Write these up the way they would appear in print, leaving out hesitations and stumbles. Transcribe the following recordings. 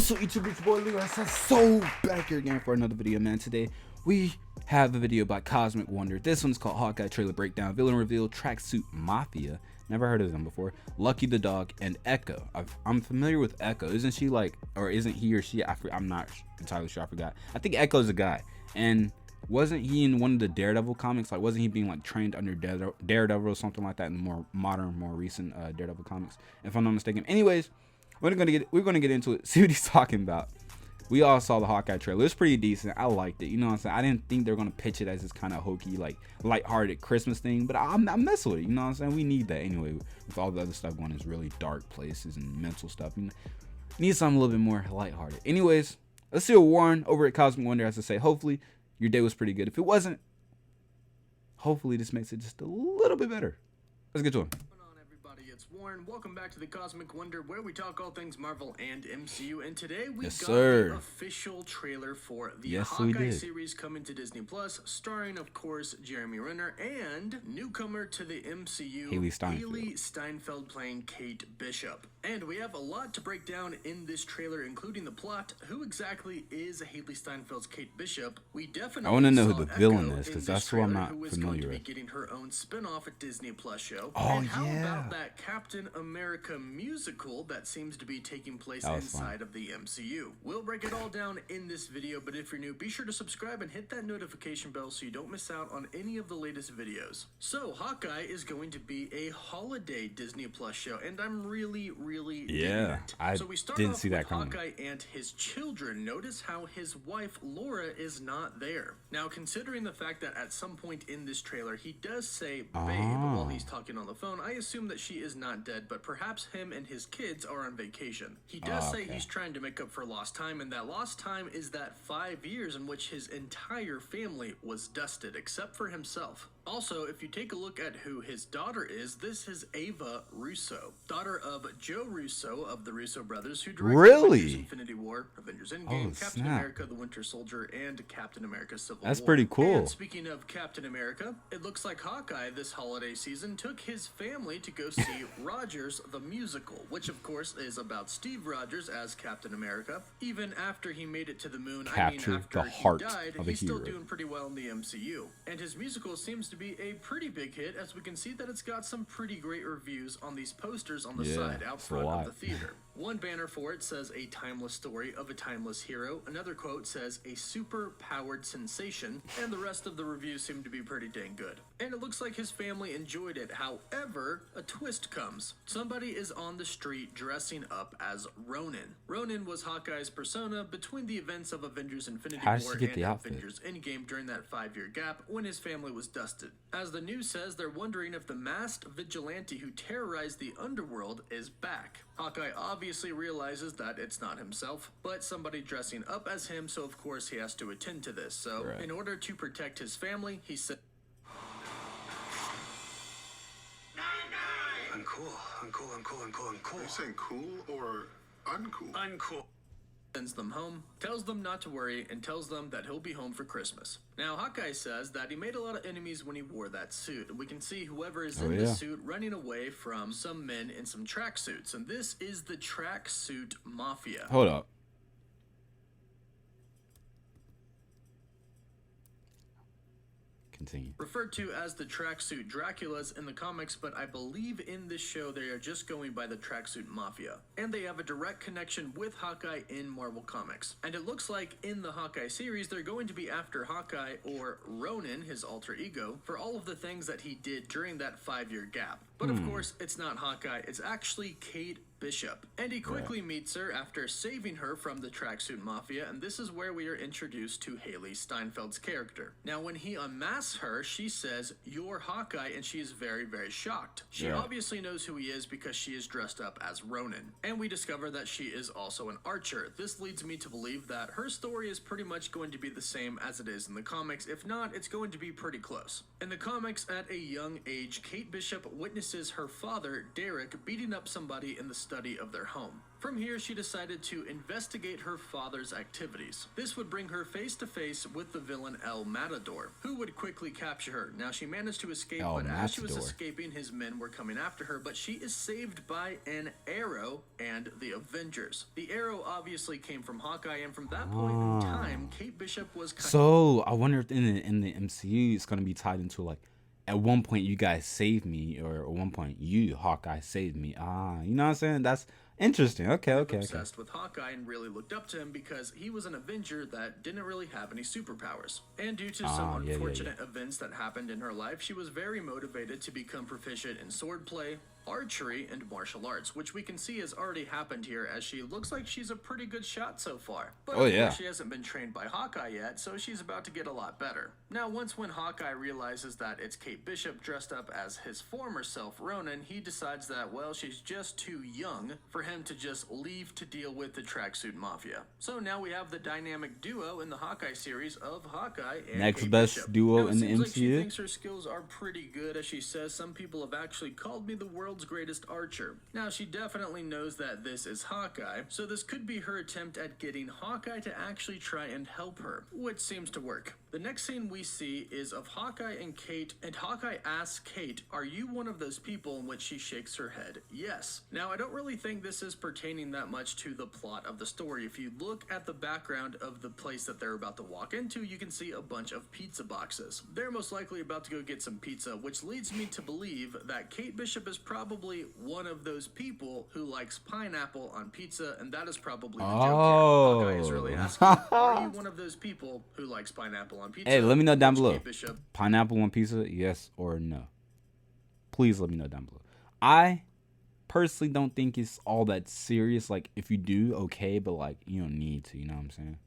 What's up, YouTube? It's your boy Leo. So back here again for another video, man. Today we have a video by Cosmic Wonder. This one's called Hawkeye Trailer Breakdown, Villain Reveal, Tracksuit Mafia. Never heard of them before. Lucky the Dog and Echo. I'm familiar with Echo. Isn't she like, or isn't he or she? I'm not entirely sure. I forgot. I think Echo's a guy. And wasn't he in one of the Daredevil comics? Like, wasn't he being like trained under Daredevil or something like that in the more modern, more recent Daredevil comics? If I'm not mistaken. Anyways, we're gonna get into it. See what he's talking about. We all saw the Hawkeye trailer. It's pretty decent. I liked it. You know what I'm saying? I didn't think they were gonna pitch it as this kind of hokey, like lighthearted Christmas thing, but I'm messing with it. You know what I'm saying? We need that anyway. With all the other stuff going, is really dark places and mental stuff. You need something a little bit more lighthearted. Anyways, let's see what Warren over at Cosmic Wonder has to say. Hopefully, your day was pretty good. If it wasn't, hopefully this makes it just a little bit better. Let's get to him. It's Warren. Welcome back to the Cosmic Wonder, where we talk all things Marvel and MCU. And today we got the official trailer for the Hawkeye series coming to Disney Plus, starring, of course, Jeremy Renner and newcomer to the MCU, Haley Steinfeld playing Kate Bishop. And we have a lot to break down in this trailer, including the plot. Who exactly is Haley Steinfeld's Kate Bishop? We definitely I want to know who the villain is, because that's who I'm not familiar with. Who is going to be getting her own spin-off at Disney Plus show. Oh, and how yeah. about that Captain America musical that seems to be taking place inside of the MCU? We'll break it all down in this video, but if you're new, be sure to subscribe and hit that notification bell so you don't miss out on any of the latest videos. So, Hawkeye is going to be a holiday Disney Plus show, and I'm really I didn't see that coming. Hawkeye and his children. Notice how his wife Laura is not there. Now, considering the fact that at some point in this trailer he does say babe while he's talking on the phone, I assume that she is not dead, but perhaps him and his kids are on vacation. He does say he's trying to make up for lost time, and that lost time is that 5 years in which his entire family was dusted except for himself. Also, if you take a look at who his daughter is, this is Ava Russo, daughter of Joe Russo of the Russo brothers, who directed Avengers Infinity War, Avengers Endgame, Captain America the Winter Soldier, and Captain America Civil War. That's pretty cool. And speaking of Captain America, it looks like Hawkeye this holiday season took his family to go see Rogers the Musical, which of course is about Steve Rogers as Captain America. Even after he made it to the moon, after he died, he's still doing pretty well in the MCU. And his musical seems to be a pretty big hit, as we can see that it's got some pretty great reviews on these posters on the side out front of the theater. One banner for it says a timeless story of a timeless hero. Another quote says a super powered sensation, and the rest of the reviews seem to be pretty dang good. And it looks like his family enjoyed it. However, a twist comes. Somebody is on the street dressing up as Ronin. Ronin was Hawkeye's persona between the events of Avengers Infinity War and Avengers Endgame during that 5-year gap when his family was dusted. As the news says, they're wondering if the masked vigilante who terrorized the underworld is back. Hawkeye obviously realizes that it's not himself, but somebody dressing up as him, so of course he has to attend to this. So, in order to protect his family, he said, Uncool. Are you saying cool or uncool? Uncool. Sends them home, tells them not to worry, and tells them that he'll be home for Christmas. Now, Hawkeye says that he made a lot of enemies when he wore that suit. And we can see whoever is in the suit running away from some men in some tracksuits. And this is the Tracksuit Mafia. Hold up. Continue. Referred to as the Tracksuit Draculas in the comics, but I believe in this show they are just going by the Tracksuit Mafia. And they have a direct connection with Hawkeye in Marvel Comics. And it looks like in the Hawkeye series, they're going to be after Hawkeye, or Ronin, his alter ego, for all of the things that he did during that 5-year gap. But of course, it's not Hawkeye, it's actually Kate Bishop. And he quickly meets her after saving her from the Tracksuit Mafia, and this is where we are introduced to Haley Steinfeld's character. Now, when he unmasks her, she says, "You're Hawkeye," and she is very shocked. She obviously knows who he is because she is dressed up as Ronin. And we discover that she is also an archer. This leads me to believe that her story is pretty much going to be the same as it is in the comics. If not, it's going to be pretty close. In the comics, at a young age, Kate Bishop witnesses her father, Derek, beating up somebody in the study of their home. From here, she decided to investigate her father's activities. This would bring her face to face with the villain El Matador, who would quickly capture her. Now, she managed to escape, but as she was escaping, his men were coming after her, but she is saved by an arrow and the Avengers. The arrow obviously came from Hawkeye, and from that point in time, Kate Bishop was So I wonder if in the MCU it's gonna be tied into like, at one point you guys saved me, or at one point you, Hawkeye, saved me. You know what I'm saying? That's interesting. Okay. obsessed with Hawkeye and really looked up to him because he was an Avenger that didn't really have any superpowers. And due to some unfortunate events that happened in her life, she was very motivated to become proficient in swordplay, archery, and martial arts, which we can see has already happened here, as she looks like she's a pretty good shot so far. But of course she hasn't been trained by Hawkeye yet, so she's about to get a lot better. Now, when Hawkeye realizes that it's Kate Bishop dressed up as his former self, Ronan, he decides that, well, she's just too young for him to just leave to deal with the Tracksuit Mafia. So now we have the dynamic duo in the Hawkeye series of Hawkeye and next Kate best Bishop. duo Now, in the seems like she MCU. thinks her skills are pretty good, as she says, some people have actually called me the world's greatest archer. Now, she definitely knows that this is Hawkeye, so this could be her attempt at getting Hawkeye to actually try and help her, which seems to work. The next scene we see is of Hawkeye and Kate, and Hawkeye asks Kate, "Are you one of those people?" in which she shakes her head yes. Now, I don't really think this is pertaining that much to the plot of the story. If you look at the background of the place that they're about to walk into, you can see a bunch of pizza boxes. They're most likely about to go get some pizza, which leads me to believe that Kate Bishop is probably one of those people who likes pineapple on pizza, and that is probably the joke here. Hawkeye is really asking, are you one of those people who likes pineapple on pizza? Hey, let me know down below. Bishop, Pineapple on pizza, yes or no? Please let me know down below. I personally don't think it's all that serious. Like, if you do, okay, but like, you don't need to, you know what I'm saying?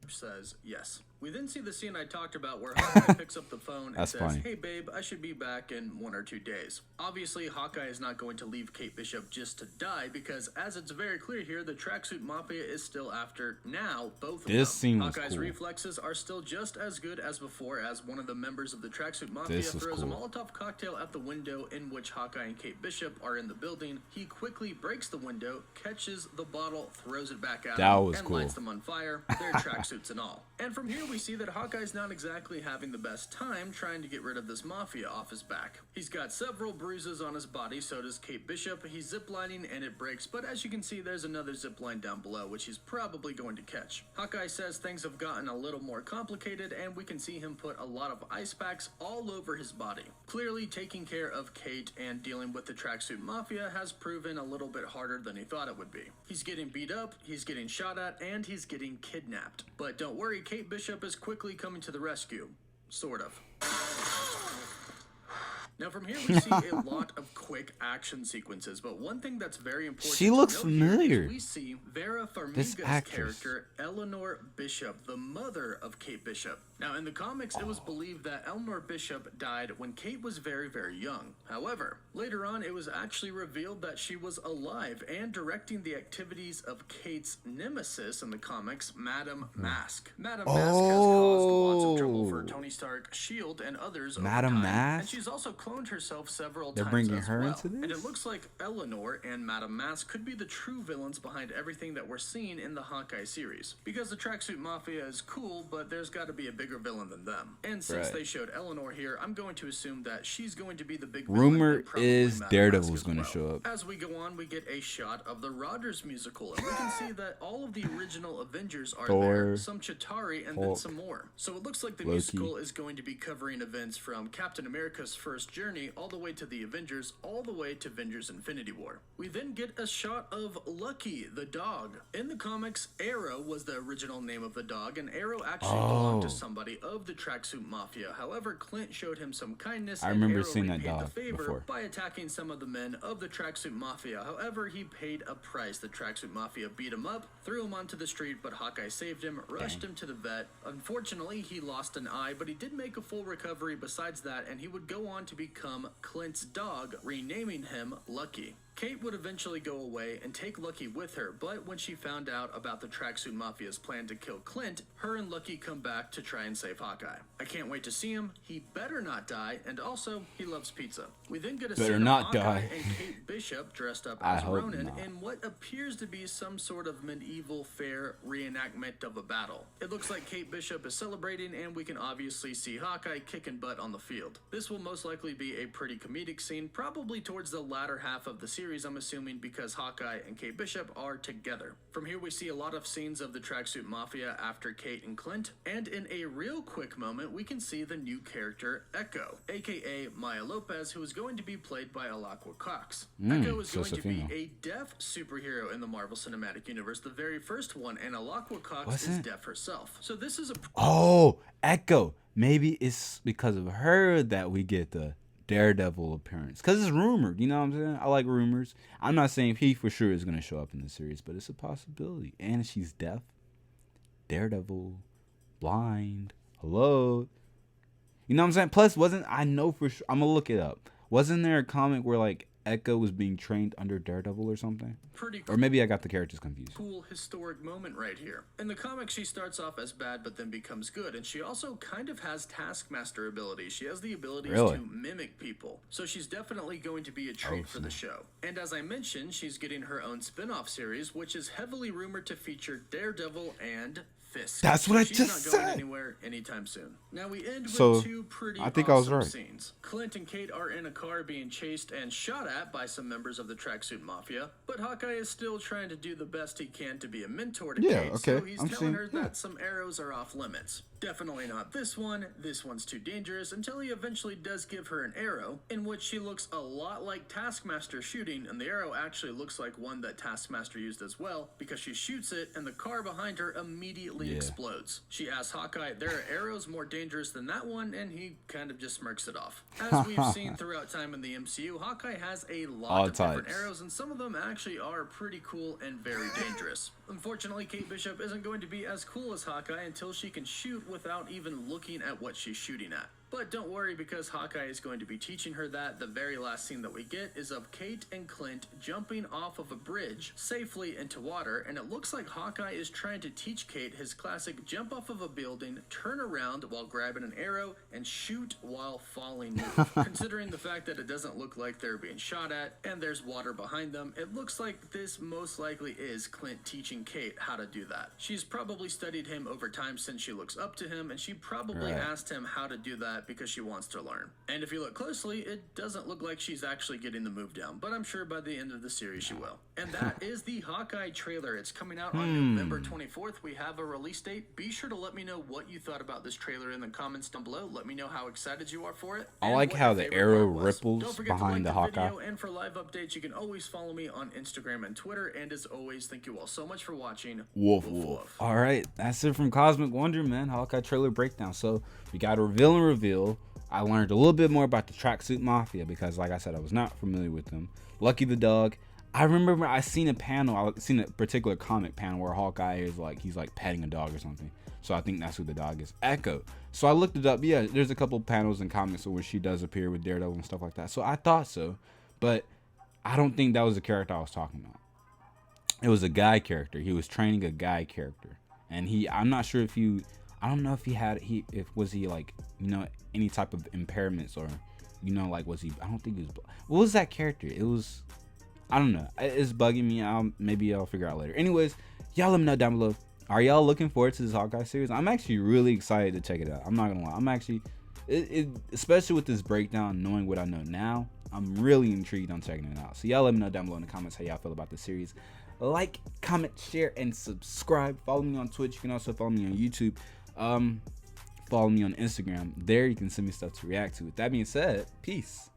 says yes. We then see the scene I talked about where Hawkeye picks up the phone and says, funny. "Hey babe, I should be back in 1 or 2 days." Obviously, Hawkeye is not going to leave Kate Bishop just to die, because as it's very clear here, the Tracksuit Mafia is still after now both of them. Scene was Hawkeye's cool. reflexes are still just as good as before, as one of the members of the Tracksuit Mafia This was throws cool. a Molotov cocktail at the window in which Hawkeye and Kate Bishop are in the building. He quickly breaks the window, catches the bottle, throws it back at That them, was and cool. lights them on fire, their tracksuits and all. And from here we see that Hawkeye's not exactly having the best time trying to get rid of this mafia off his back. He's got several bruises on his body, so does Kate Bishop. He's ziplining and it breaks, but as you can see, there's another zipline down below, which he's probably going to catch. Hawkeye says things have gotten a little more complicated, and we can see him put a lot of ice packs all over his body. Clearly, taking care of Kate and dealing with the Tracksuit Mafia has proven a little bit harder than he thought it would be. He's getting beat up, he's getting shot at, and he's getting kidnapped. But don't worry, Kate Bishop is quickly coming to the rescue. Sort of. Now from here we see a lot of quick action sequences, but one thing that's very important She looks to note here familiar. is we see Vera This Farmiga's actress. character, Eleanor Bishop, the mother of Kate Bishop. Now in the comics, it was believed that Eleanor Bishop died when Kate was very, very young. However, later on it was actually revealed that she was alive and directing the activities of Kate's nemesis in the comics, Madame Mask. Madame Mask has caused lots of trouble for Tony Stark, S.H.I.E.L.D., and others over Madame time, Mask? and she's also cloned herself several They're times bringing as her well. into this? And it looks like Eleanor and Madame Mask could be the true villains behind everything that we're seeing in the Hawkeye series. Because the Tracksuit Mafia is cool, but there's got to be a bigger villain than them. And since Right. they showed Eleanor here, I'm going to assume that she's going to be the big Rumor villain, and probably is Madame Daredevil's Mask as gonna well. show up. As we go on, we get a shot of the Rogers musical, and we can see that all of the original Avengers are Thor, there, some Chitauri, and then Hulk, some more. So it looks like the Loki. musical is going to be covering events from Captain America's first journey all the way to the Avengers, all the way to Avengers Infinity War. We then get a shot of Lucky, the dog. In the comics, Arrow was the original name of the dog, and Arrow actually belonged to somebody of the Tracksuit Mafia. However, Clint showed him some kindness, I and remember Arrow seeing that repaid the dog favor before. by attacking some of the men of the Tracksuit Mafia. However, he paid a price. The Tracksuit Mafia beat him up, threw him onto the street, but Hawkeye saved him, rushed him to the vet. Unfortunately, he lost an eye, but he did make a full recovery besides that, and he would go on to become Clint's dog, renaming him Lucky. Kate would eventually go away and take Lucky with her, but when she found out about the Tracksuit Mafia's plan to kill Clint, her and Lucky come back to try and save Hawkeye. I can't wait to see him. He better not die, and also, he loves pizza. We then get a scene of Hawkeye and Kate Bishop dressed up as Ronin in what appears to be some sort of medieval fair reenactment of a battle. It looks like Kate Bishop is celebrating, and we can obviously see Hawkeye kicking butt on the field. This will most likely be a pretty comedic scene, probably towards the latter half of the series, I'm assuming, because Hawkeye and Kate Bishop are together. From here we see a lot of scenes of the Tracksuit Mafia after Kate and Clint, and in a real quick moment we can see the new character Echo, aka Maya Lopez, who is going to be played by Alaqua Cox. Echo is going to be a deaf superhero in the Marvel Cinematic Universe, the very first one, and Alaqua Cox is deaf herself. So this is a Echo. Maybe it's because of her that we get the Daredevil appearance, because it's rumored, you know what I'm saying? I like rumors. I'm not saying he for sure is going to show up in the series, but it's a possibility. And she's deaf, Daredevil, blind, hello, you know what I'm saying? Plus, I know for sure, I'm gonna look it up, wasn't there a comic where like Echo was being trained under Daredevil or something? Or maybe I got the characters confused. Cool historic moment right here. In the comic, she starts off as bad but then becomes good, and she also kind of has Taskmaster abilities. She has the abilities to mimic people, so she's definitely going to be a treat for the show. And as I mentioned, she's getting her own spin-off series, which is heavily rumored to feature Daredevil and Fisk. That's what She's I just not going said. Anywhere anytime soon. Now we end with two pretty awesome scenes. Clint and Kate are in a car being chased and shot at by some members of the Tracksuit Mafia, but Hawkeye is still trying to do the best he can to be a mentor to Kate, so he's telling her that some arrows are off limits. Definitely not this one. This one's too dangerous, until he eventually does give her an arrow, in which she looks a lot like Taskmaster shooting, and the arrow actually looks like one that Taskmaster used as well, because she shoots it and the car behind her immediately explodes. She asks Hawkeye, there are arrows more dangerous than that one, and he kind of just smirks it off. As we've seen throughout time in the MCU, Hawkeye has a lot of different arrows, and some of them actually are pretty cool and very dangerous. Unfortunately, Kate Bishop isn't going to be as cool as Hawkeye until she can shoot without even looking at what she's shooting at. But don't worry, because Hawkeye is going to be teaching her that. The very last scene that we get is of Kate and Clint jumping off of a bridge safely into water, and it looks like Hawkeye is trying to teach Kate his classic jump off of a building, turn around while grabbing an arrow, and shoot while falling move. Considering the fact that it doesn't look like they're being shot at, and there's water behind them, it looks like this most likely is Clint teaching Kate how to do that. She's probably studied him over time since she looks up to him, and she probably asked him how to do that because she wants to learn. And if you look closely, it doesn't look like she's actually getting the move down, but I'm sure by the end of the series she will. And that is the Hawkeye trailer. It's coming out on November 24th. We have a release date. Be sure to let me know what you thought about this trailer in the comments down below. Let me know how excited you are for it. I like how the arrow ripples behind the Hawkeye. And for live updates, you can always follow me on Instagram and Twitter. And as always, thank you all so much for watching. Woof woof. All right, that's it from Cosmic Wonder, man. Hawkeye trailer breakdown. So we got a reveal. I learned a little bit more about the Tracksuit Mafia because, like I said, I was not familiar with them. Lucky the dog. I remember I seen a particular comic panel where Hawkeye is like, he's like petting a dog or something. So I think that's who the dog is. Echo. So I looked it up. Yeah, there's a couple panels and comics where she does appear with Daredevil and stuff like that. So I thought so, but I don't think that was the character I was talking about. It was a guy character. He was training a guy character, and I'm not sure if I don't know if was he like, you know, any type of impairments, or, you know, like, was he, I don't think he was, what was that character? It was, I don't know, it's bugging me. Maybe I'll figure out later. Anyways, y'all let me know down below, are y'all looking forward to this Hawkeye series? I'm actually really excited to check it out. I'm not gonna lie, I'm actually, especially with this breakdown, knowing what I know now, I'm really intrigued on checking it out. So y'all let me know down below in the comments how y'all feel about the series. Like, comment, share, and subscribe. Follow me on Twitch. You can also follow me on YouTube. Follow me on Instagram. There you can send me stuff to react to. With that being said, peace.